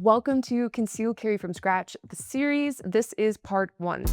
Welcome to Conceal Carry from Scratch, the series. This is part 1.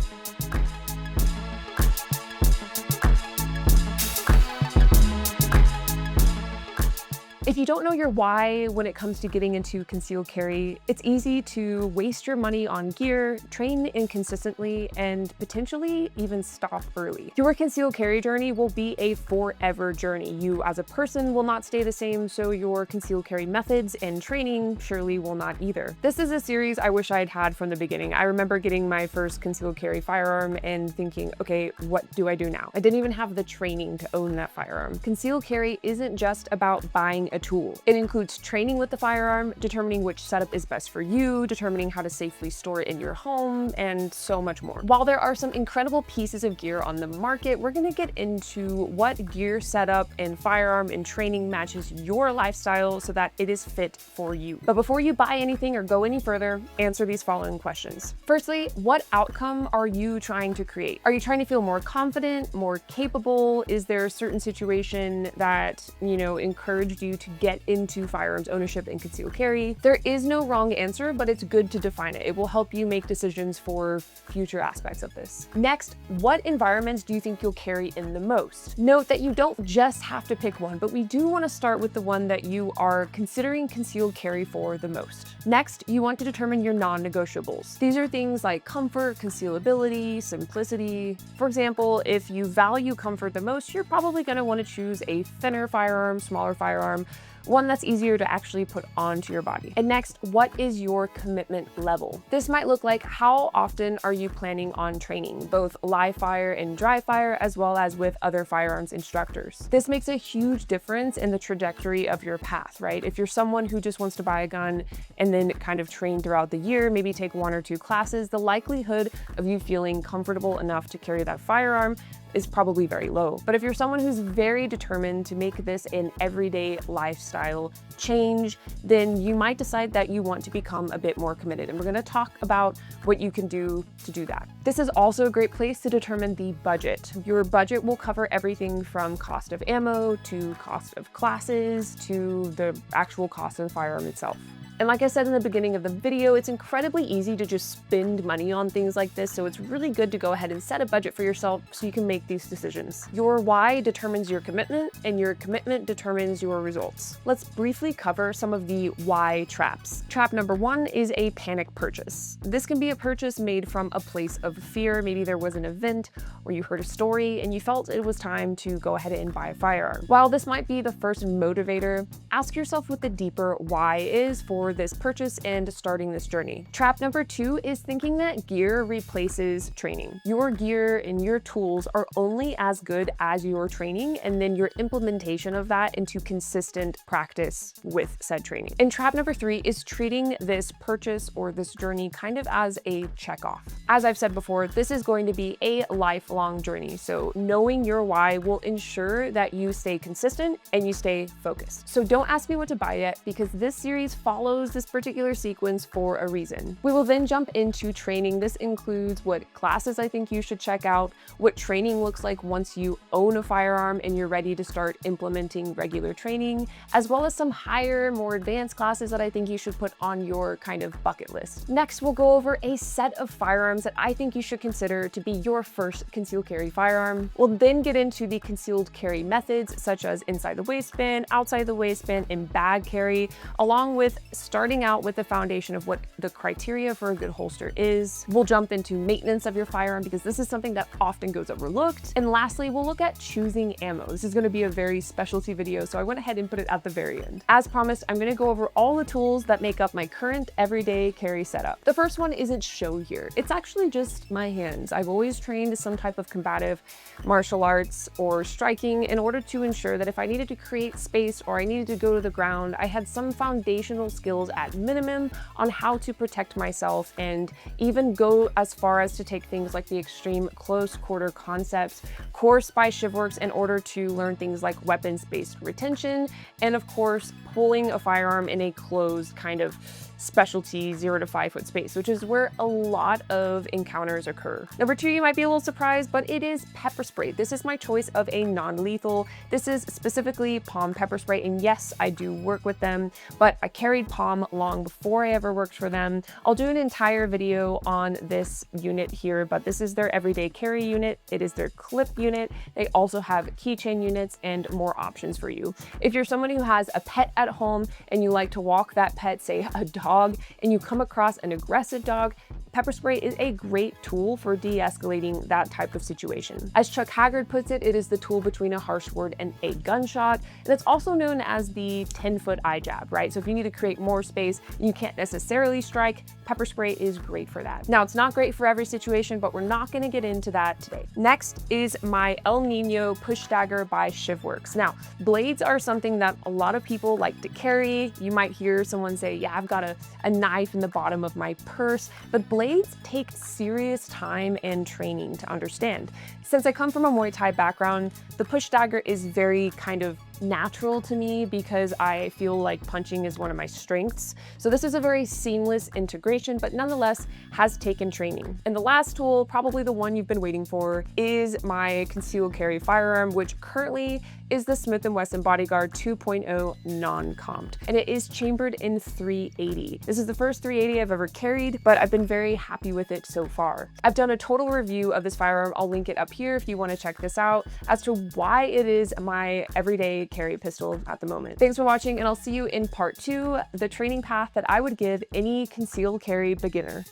If you don't know your why when it comes to getting into concealed carry, it's easy to waste your money on gear, train inconsistently, and potentially even stop early. Your concealed carry journey will be a forever journey. You as a person will not stay the same, so your concealed carry methods and training surely will not either. This is a series I wish I'd had from the beginning. I remember getting my first concealed carry firearm and thinking, okay, what do I do now? I didn't even have the training to own that firearm. Concealed carry isn't just about buying a tool. It includes training with the firearm, determining which setup is best for you, determining how to safely store it in your home, and so much more. While there are some incredible pieces of gear on the market, we're going to get into what gear setup and firearm and training matches your lifestyle so that it is fit for you. But before you buy anything or go any further, answer these following questions. Firstly, what outcome are you trying to create? Are you trying to feel more confident, more capable? Is there a certain situation that, encouraged you to get into firearms ownership and concealed carry? There is no wrong answer, but it's good to define it. It will help you make decisions for future aspects of this. Next, what environments do you think you'll carry in the most? Note that you don't just have to pick one, but we do want to start with the one that you are considering concealed carry for the most. Next, you want to determine your non-negotiables. These are things like comfort, concealability, simplicity. For example, if you value comfort the most, you're probably going to want to choose a thinner firearm, smaller firearm, one that's easier to actually put onto your body. And next, what is your commitment level? This might look like how often are you planning on training, both live fire and dry fire, as well as with other firearms instructors. This makes a huge difference in the trajectory of your path, right? If you're someone who just wants to buy a gun and then kind of train throughout the year, maybe take 1 or 2 classes, the likelihood of you feeling comfortable enough to carry that firearm is probably very low. But if you're someone who's very determined to make this an everyday lifestyle change, then you might decide that you want to become a bit more committed. And we're gonna talk about what you can do to do that. This is also a great place to determine the budget. Your budget will cover everything from cost of ammo to cost of classes to the actual cost of the firearm itself. And like I said in the beginning of the video, it's incredibly easy to just spend money on things like this, so it's really good to go ahead and set a budget for yourself so you can make these decisions. Your why determines your commitment, and your commitment determines your results. Let's briefly cover some of the why traps. Trap number 1 is a panic purchase. This can be a purchase made from a place of fear. Maybe there was an event or you heard a story and you felt it was time to go ahead and buy a firearm. While this might be the first motivator, ask yourself what the deeper why is for this purchase and starting this journey. Trap number 2 is thinking that gear replaces training. Your gear and your tools are only as good as your training and then your implementation of that into consistent practice with said training. And trap number 3 is treating this purchase or this journey kind of as a checkoff. As I've said before, this is going to be a lifelong journey. So knowing your why will ensure that you stay consistent and you stay focused. So don't ask me what to buy yet, because this series follows this particular sequence for a reason. We will then jump into training. This includes what classes I think you should check out, what training looks like once you own a firearm and you're ready to start implementing regular training, as well as some higher, more advanced classes that I think you should put on your kind of bucket list. Next, we'll go over a set of firearms that I think you should consider to be your first concealed carry firearm. We'll then get into the concealed carry methods, such as inside the waistband, outside the waistband, and bag carry, along with starting out with the foundation of what the criteria for a good holster is. We'll jump into maintenance of your firearm because this is something that often goes overlooked. And lastly, we'll look at choosing ammo. This is going to be a very specialty video, so I went ahead and put it at the very end. As promised, I'm going to go over all the tools that make up my current everyday carry setup. The first one isn't shown here. It's actually just my hands. I've always trained some type of combative martial arts or striking in order to ensure that if I needed to create space or I needed to go to the ground, I had some foundational skills at minimum on how to protect myself, and even go as far as to take things like the extreme close quarter concepts course by ShivWorks in order to learn things like weapons-based retention, and of course, pulling a firearm in a closed kind of specialty 0 to 5 foot space, which is where a lot of encounters occur. Number 2, you might be a little surprised, but it is pepper spray. This is my choice of a non-lethal. This is specifically Palm pepper spray, and yes, I do work with them, but I carried Palm long before I ever worked for them. I'll do an entire video on this unit here, but this is their everyday carry unit. It is their clip unit. They also have keychain units and more options for you. If you're someone who has a pet at home and you like to walk that pet, say a dog, and you come across an aggressive dog, pepper spray is a great tool for de-escalating that type of situation. As Chuck Haggard puts it, it is the tool between a harsh word and a gunshot. And it's also known as the 10-foot eye jab, right? So if you need to create more space and you can't necessarily strike, pepper spray is great for that. Now, it's not great for every situation, but we're not gonna get into that today. Next is my El Nino Push Dagger by Shivworks. Now, blades are something that a lot of people like to carry. You might hear someone say, yeah, I've got a knife in the bottom of my purse, but blades take serious time and training to understand. Since I come from a Muay Thai background, the push dagger is very kind of natural to me because I feel like punching is one of my strengths. So this is a very seamless integration, but nonetheless has taken training. And the last tool, probably the one you've been waiting for, is my concealed carry firearm, which currently is the Smith & Wesson Bodyguard 2.0 non-comped, and it is chambered in 380. This is the first 380 I've ever carried, but I've been very happy with it so far. I've done a total review of this firearm. I'll link it up here if you want to check this out as to why it is my everyday carry pistol at the moment. Thanks for watching, and I'll see you in part 2, the training path that I would give any concealed carry beginner.